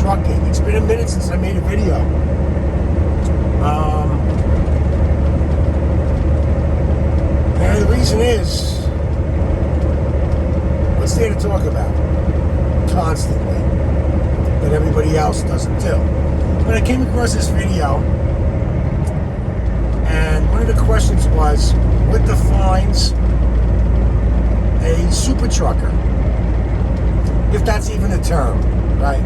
trucking. It's been a minute since I made a video. And the reason is, what's there to talk about constantly that everybody else doesn't do? But I came across this video, and one of the questions was, what defines a super trucker? If that's even a term, right?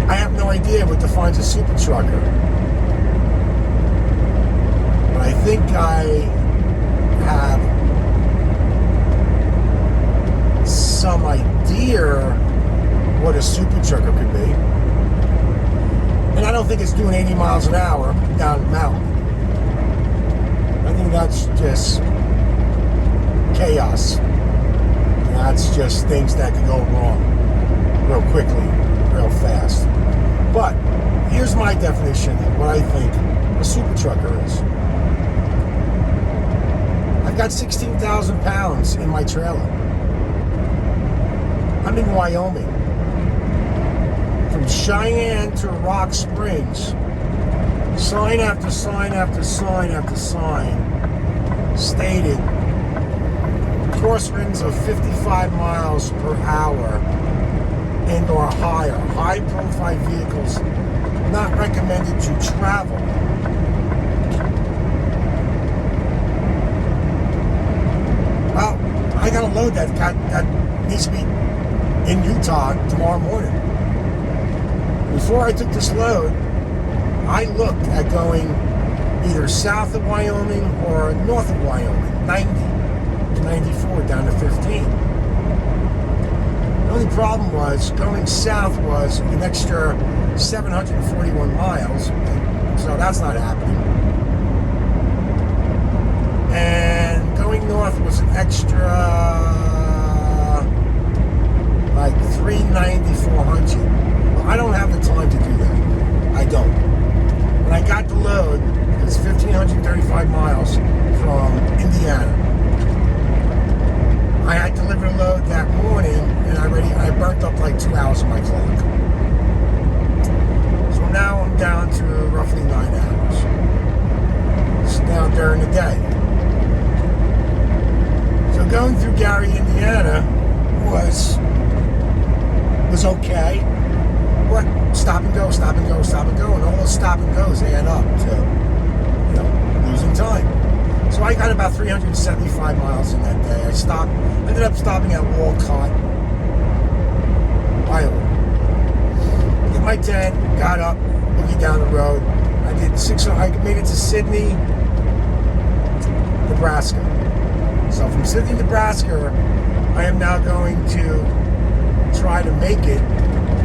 I have no idea what defines a super trucker. But I think I have some idea what a super trucker could be. And I don't think it's doing 80 miles an hour down the mountain. I think that's just chaos. That's just things that can go wrong real quickly, real fast. But here's my definition of what I think a super trucker is. I've got 16,000 pounds in my trailer. I'm in Wyoming. From Cheyenne to Rock Springs, sign after sign after sign after sign stated crosswinds of 55 miles per hour and or higher. High profile vehicles not recommended to travel. Well, I got a load that needs to be in Utah tomorrow morning. Before I took this load, I looked at going either south of Wyoming or north of Wyoming, 90 to 94 down to 15. The only problem was going south was an extra 741 miles, so that's not happening. And going north was an extra like 390, 400. Well, I don't have the time to do that. I don't. When I got the load, it's 1,535 miles from Indiana. I had delivered a load that morning, and I burnt up like 2 hours of my clock. So now I'm down to roughly 9 hours. It's now during the day. So going through Gary, Indiana was okay. But stop and go, stop and go, stop and go, and all those stop and goes add up to, losing time. So I got about 375 miles in that day. I ended up stopping at Walcott, Iowa. Hit my tent, got up, looking down the road. I made it to Sydney, Nebraska. So from Sydney, Nebraska, I am now going to try to make it,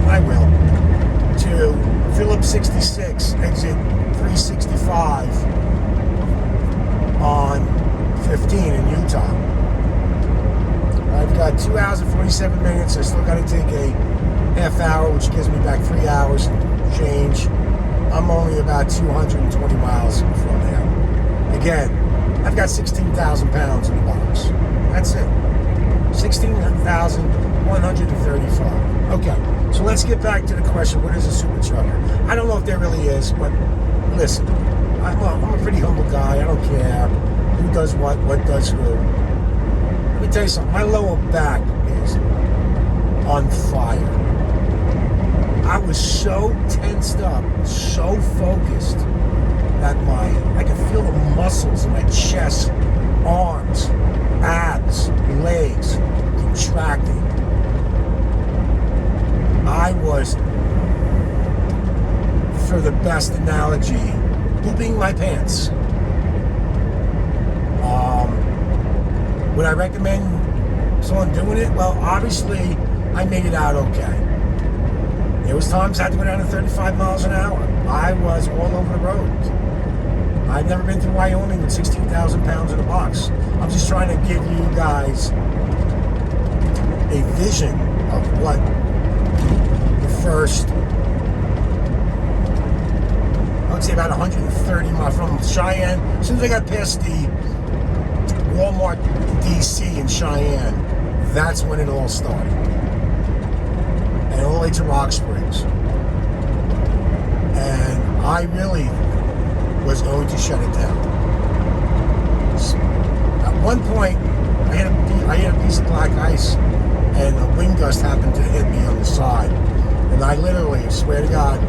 I will, to Phillips 66, exit 365 on 15 in Utah. I've got 2 hours and 47 minutes. I still got to take a half hour, which gives me back 3 hours change. I'm only about 220 miles from there. Again, I've got 16,000 pounds in the box. That's it. 16,135. Okay, so let's get back to the question, what is a super trucker? I don't know if there really is, but listen, I'm a pretty humble guy. I don't care who does what does who. Let me tell you something. My lower back is on fire. I was so tensed up, so focused that I could feel the muscles in my chest, arms, abs, legs contracting. I was, for the best analogy, pooping my pants. Would I recommend someone doing it? Well, obviously, I made it out okay. There was times I had to go down to 35 miles an hour. I was all over the road. I've never been through Wyoming with 16,000 pounds in a box. I'm just trying to give you guys a vision of what the first, I would say about 130 miles from Cheyenne. As soon as I got past the Walmart DC in Cheyenne, that's when it all started. And all the way to Rock Springs. And I really was going to shut it down. At one point, I had a piece of black ice, and a wind gust happened to hit me on the side. And I literally, swear to God,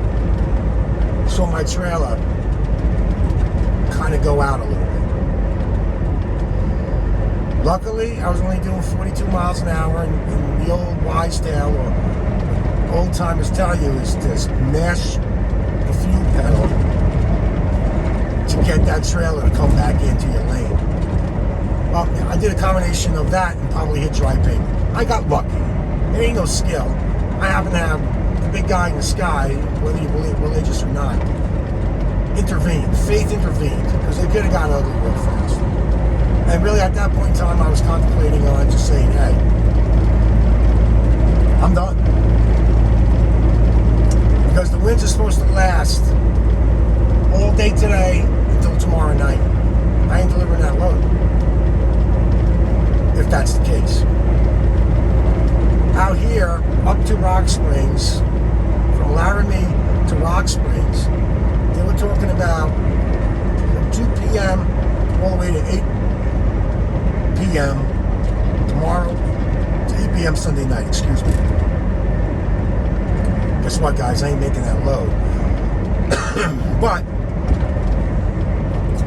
saw my trailer kind of go out a little bit. Luckily, I was only doing 42 miles an hour, and the old wise tale, or old timers tell you, is just mash the fuel pedal to get that trailer to come back into your lane. Well, I did a combination of that and probably hit dry pavement. I got lucky. It ain't no skill. I happen to have the big guy in the sky, whether you believe religious or not, intervened. Faith intervened, because they could have got ugly real fast. And really, at that point in time, I was contemplating on just saying, hey, I'm done. Because the winds are supposed to last all day today until tomorrow night. I ain't delivering that load, if that's the case. Out here, up to Rock Springs, from Laramie to Rock Springs, they were talking about 2 p.m. all the way to 8 p.m. tomorrow to 8 p.m. Sunday night, excuse me. Guess what, guys? I ain't making that load. But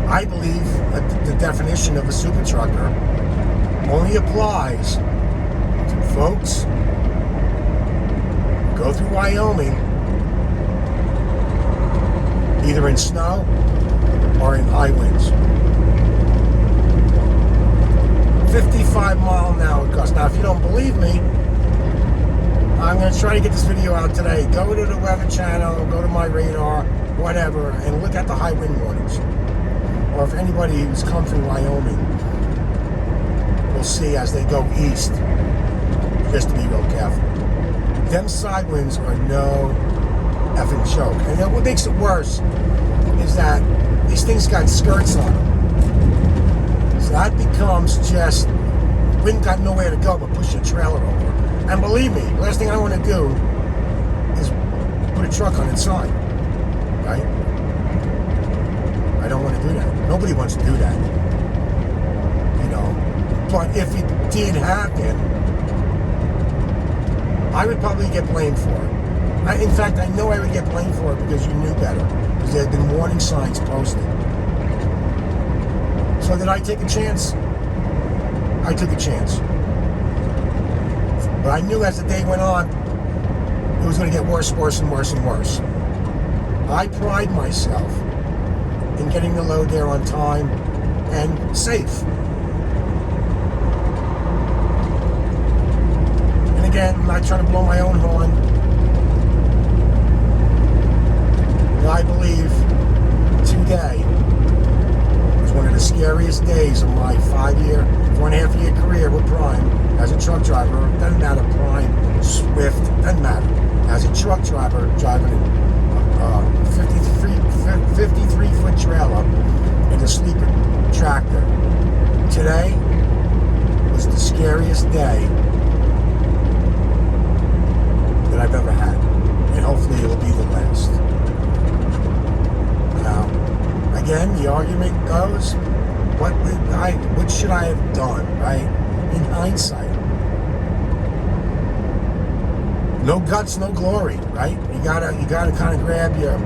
I believe that the definition of a super trucker only applies to folks who go through Wyoming either in snow or in high winds. 55-mile-an-hour gusts. Now, if you don't believe me, I'm going to try to get this video out today. Go to the Weather Channel, go to my radar, whatever, and look at the high wind warnings. Or if anybody who's come through Wyoming will see as they go east, just to be real careful. Them side winds are no effing joke. And then what makes it worse is that these things got skirts on them. So that becomes just, wind got nowhere to go but push your trailer over. And believe me, the last thing I want to do is put a truck on its side, right? I don't want to do that. Nobody wants to do that, you know. But if it did happen, I would probably get blamed for it. In fact, I know I would get blamed for it because you knew better, because there had been warning signs posted. So did I take a chance? I took a chance. But I knew as the day went on, it was going to get worse, worse, and worse, and worse. I pride myself in getting the load there on time and safe. And again, I'm not trying to blow my own horn, but I believe today was one of the scariest days of my 4.5 year career with Prime as a truck driver. Doesn't matter, Prime, Swift, doesn't matter. As a truck driver, driving a 53-foot trailer and a sleeper tractor. Today was the scariest day that I've ever had. And hopefully it will be the last. Now, again, the argument goes, what should I have done, right? In hindsight. No guts, no glory, right? You gotta kind of grab your,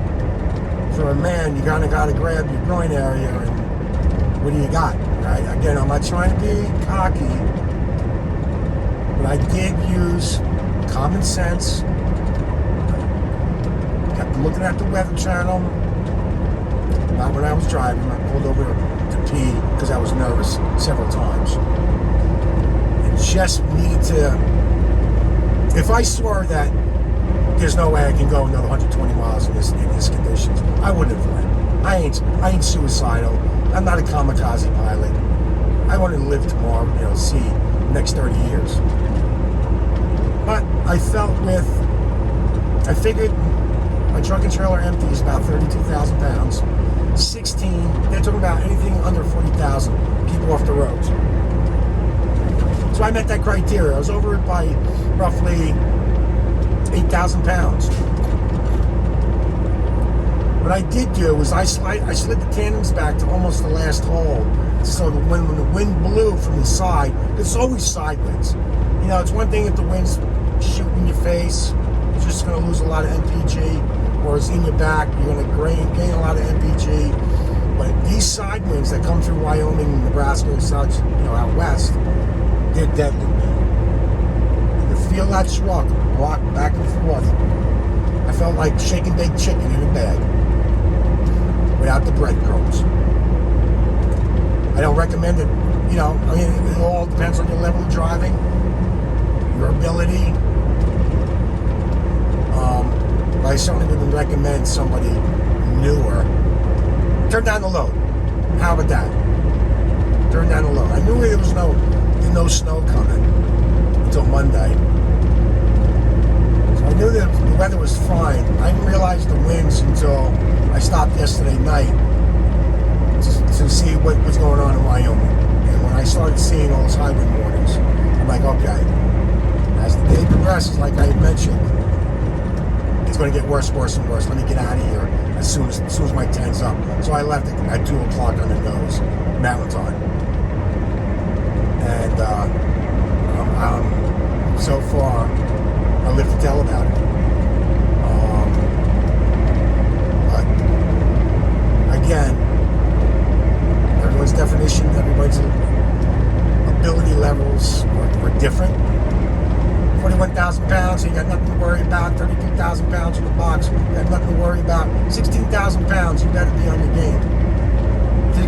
for a man, you gotta grab your groin area, and what do you got, right? Again, I'm not trying to be cocky, but I did use common sense. Kept looking at the Weather Channel. Not when I was driving. I pulled over to pee because I was nervous several times. And just needed to, if I swore that there's no way I can go another 120 miles in this conditions, I wouldn't have went. I ain't suicidal. I'm not a kamikaze pilot. I want to live tomorrow, see the next 30 years. But I figured my truck and trailer empty is about 32,000 pounds. 16, they're talking about anything under 40,000, keep off the roads. So I met that criteria. I was over it by roughly 8,000 pounds. What I did do was I slid the tandems back to almost the last hole. So when the wind blew from the side, it's always sideways. You know, it's one thing if the wind's shooting in your face, you're just going to lose a lot of MPG, or it's in your back, you're going to gain a lot of MPG. But these side winds that come through Wyoming, Nebraska, and such, you know, out west, they're deadly. You can feel that truck rock back and forth. I felt like shaking baked chicken in a bag without the breadcrumbs. I don't recommend it. You know, I mean, it all depends on your level of driving, your ability. But I certainly wouldn't recommend somebody newer. Turn down the load. How about that? Turn down the load. I knew there was no snow coming until Monday. So I knew that the weather was fine. I didn't realize the winds until I stopped yesterday night to see what was going on in Wyoming. And when I started seeing all those high wind warnings, I'm like, okay, as the day progresses, like I mentioned, it's going to get worse, worse, and worse. Let me get out of here as soon as my 10's up. So I left at 2 o'clock on the nose, mountain time. And so far, I live to tell about it. But again, everyone's definition, everybody's ability levels are different. 41,000 pounds, so you got nothing to worry about. 32,000 pounds in the box, you got nothing to worry about. 16,000 pounds, you better be on your game.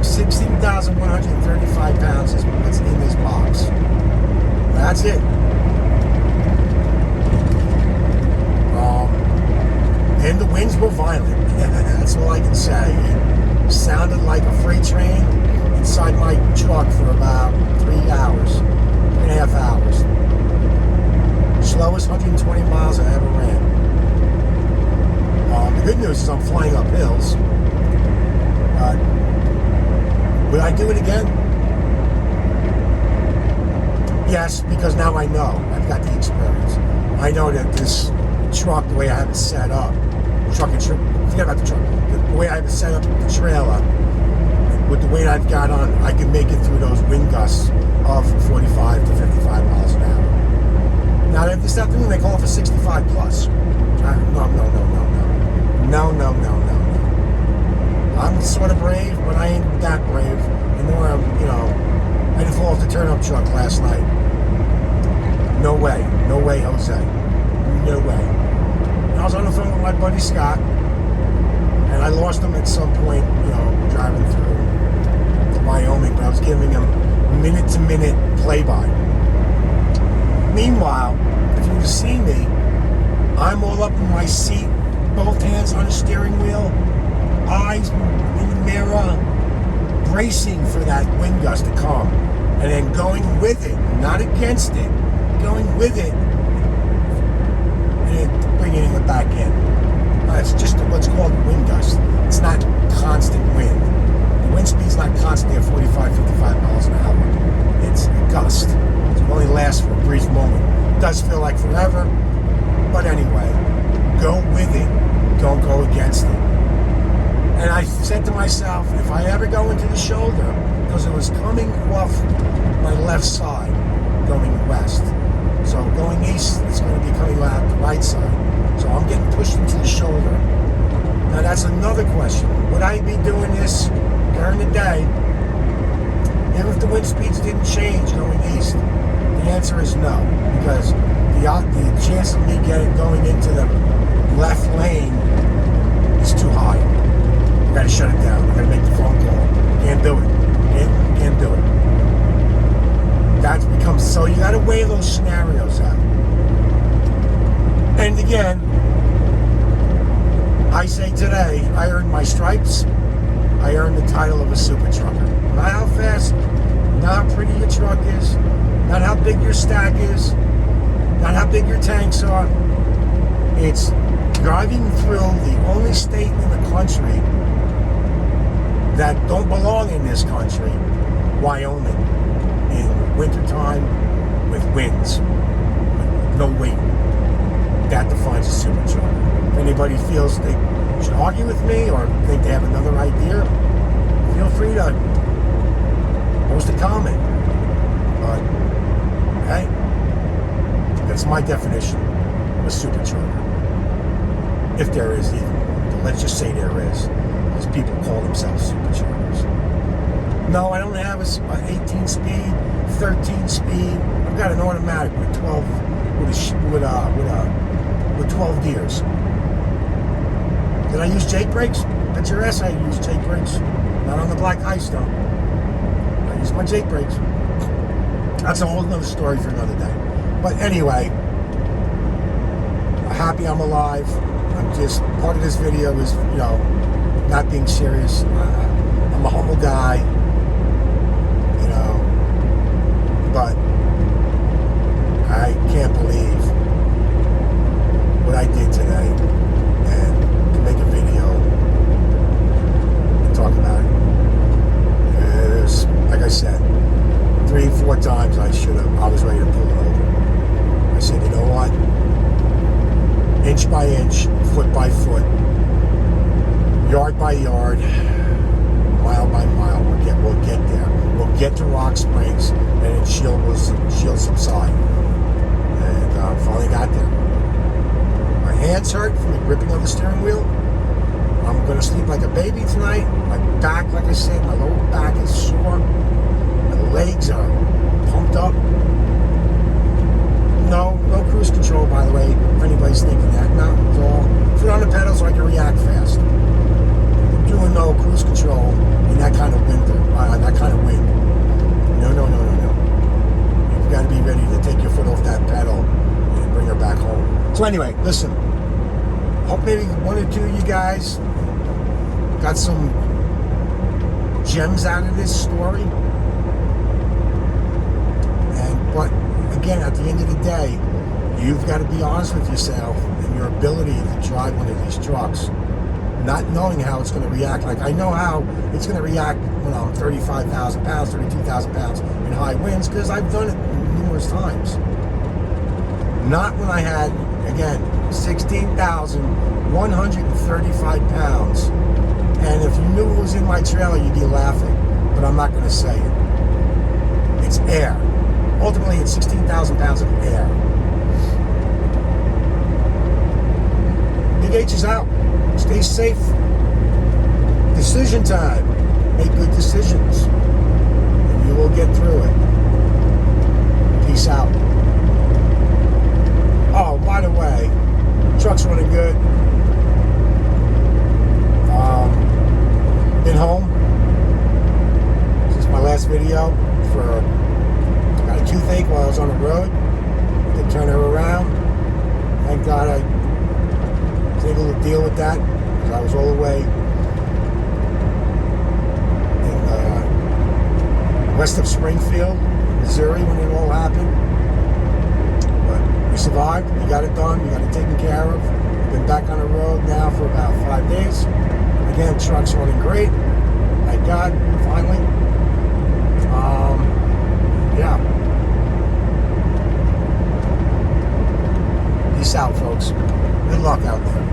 16,135 pounds is what's in this box. That's it. And the winds were violent. That's all I can say. It sounded like a freight train inside my truck for about 3 hours, 3.5 hours. Slowest 120 miles I ever ran. The good news is I'm flying up hills. Would I do it again? Yes, because now I know. I've got the experience. I know that this truck, the way I have it set up, forget about the truck, the way I have it set up, the trailer, with the weight I've got on, I can make it through those wind gusts of 45 to 55 miles an hour. Now, this afternoon they call for 65 plus. No. I'm sort of brave, but I ain't that brave. And nor I didn't fall off the turnip truck last night. No way, Jose. No way. I was on the phone with my buddy Scott, and I lost him at some point, driving through to Wyoming, but I was giving him minute-to-minute play-by. Meanwhile, if you would have seen me, I'm all up in my seat, both hands on the steering wheel, eyes in the mirror, bracing for that wind gust to come, and then going with it, not against it, going with it, and then bringing it back in. It's just what's called a wind gust. It's not constant wind. The wind speed's not constant at 45, 55 miles an hour. It's a gust. It only lasts for a brief moment. It does feel like forever, but anyway, go with it. Don't go against it. And I said to myself, if I ever go into the shoulder, because it was coming off my left side, going west. So going east, it's going to be coming out the right side. So I'm getting pushed into the shoulder. Now that's another question. Would I be doing this during the day, even if the wind speeds didn't change going east? The answer is no, because the chance of me going into the left lane is too high. We gotta shut it down. We gotta make the phone call. Can't do it. Can't do it. That becomes so. You gotta weigh those scenarios out. And again, I say today, I earned my stripes. I earned the title of a super trucker. Not how fast, not how pretty your truck is, not how big your stack is, not how big your tanks are. It's driving through the only state in the country that don't belong in this country, Wyoming, in wintertime, with wins, with no weight. That defines a supercharger. If anybody feels they should argue with me or think they have another idea, feel free to post a comment. But, hey, that's my definition of a supercharger. If there is even. Let's just say there is. Because people call themselves superchargers. No, I don't have an 18 speed, 13 speed. I've got an automatic with 12 with 12 gears. Did I use Jake brakes? Bet your ass I used Jake brakes. Not on the Black Ice though. I used my Jake brakes. That's a whole other story for another day. But anyway, I'm happy I'm alive. I'm just, part of this video is, not being serious. I'm a humble guy, but I can't believe what I did today, and to make a video and talk about it. There's, like I said, 3-4 times I was ready to pull it over. I said, you know what? Inch by inch, foot by foot, yard by yard, mile by mile, we'll get there. We'll get to Rock Springs, and then she'll subside. And finally got there. My hands hurt from the gripping of the steering wheel. I'm going to sleep like a baby tonight. My back, like I said, my lower back is sore. My legs are pumped up. No cruise control, by the way, if anybody's thinking that. No, it's all foot on the pedal so I can react fast. I'm doing no cruise control in that kind of wind. No. You've got to be ready to take your foot off that pedal and bring her back home. So anyway, listen. Hope maybe one or two of you guys got some gems out of this story. But again, at the end of the day, you've got to be honest with yourself and your ability to drive one of these trucks, not knowing how it's going to react. Like, I know how it's going to react when I'm 35,000 pounds, 32,000 pounds in high winds, because I've done it numerous times. Not when I had, again, 16,135 pounds. And if you knew it was in my trailer, you'd be laughing. But I'm not going to say it. It's air. Ultimately, it's 16,000 pounds of air. BigH is out. Stay safe. Decision time. Make good decisions. And you will get through it. Peace out. Oh, by the way, truck's running good. Been home since my last video for got a toothache while I was on the road. Did turn her around. Thank God I was able to deal with that because I was all the way in west of Springfield, Missouri, when it all happened. But we survived. We got it done. We got it taken care of. Been back on the road now for about 5 days. Again, truck's running great. Thank God, finally. Yeah. Peace out, folks. Good luck out there.